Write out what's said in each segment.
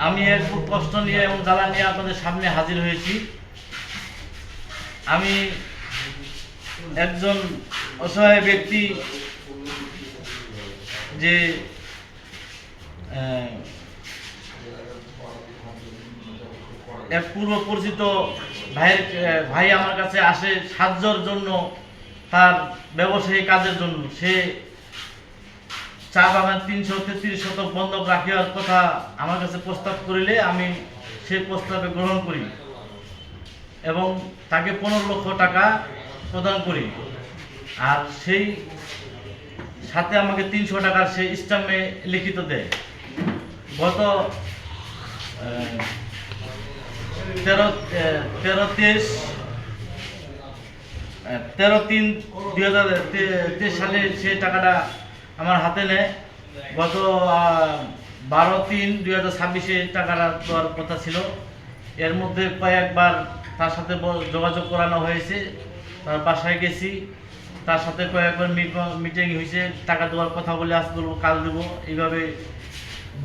আমি খুব কষ্ট নিয়ে এবং জ্বালা নিয়ে আপনাদের সামনে হাজির হয়েছি। আমি একজন অসহায় ব্যক্তি, যে এক পূর্ব পরিচিত ভাই আমার কাছে আসে সাহায্যের জন্য, তার ব্যবসায়ী কাজের জন্য। সে চা বাগান 333 শতক বন্ধক রাখিবার কথা আমার কাছে প্রস্তাব করিলে আমি সেই প্রস্তাবে গ্রহণ করি এবং তাকে 15 লক্ষ টাকা প্রদান করি। আর সেই সাথে আমাকে 300 টাকার সেই স্ট্যাম্পে লিখিত দেয়। গত 13/3/2023 সালে সে টাকাটা আমার হাতে নেয়। গত 12/3/2026 টাকাটা দেওয়ার কথা ছিল। এর মধ্যে কয়েকবার তার সাথে যোগাযোগ করানো হয়েছে, তার বাসায় গেছি, তার সাথে কয়েকবার মিটিং হয়েছে, টাকা দেওয়ার কথা বলে আজ বলবো কাল দেবো, এইভাবে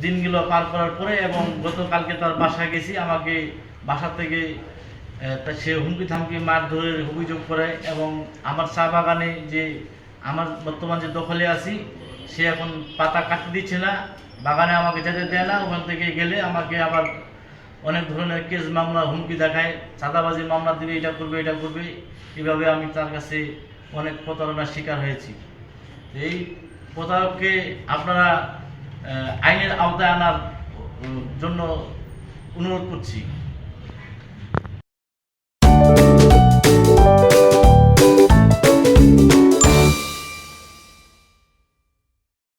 দিনগুলো পার করার পরে এবং গতকালকে তার বাসায় গেছি। আমাকে বাসা থেকে সে হুমকি থামকি মারধরের অভিযোগ করে এবং আমার চা বাগানে যে আমার বর্তমান যে দখলে আছি, সে এখন পাতা কাটতে দিচ্ছে না, বাগানে আমাকে যেতে দেয় না। ওখান থেকে গেলে আমাকে আবার অনেক ধরনের কেস মামলা হুমকি দেখায়, চাঁদাবাজি মামলা দিবে, এটা করবে এটা করবে। এইভাবে আমি তার কাছে অনেক প্রতারণার শিকার হয়েছি। এই প্রতারককে আপনারা আইনের আওতায় আনার জন্য অনুরোধ করছি।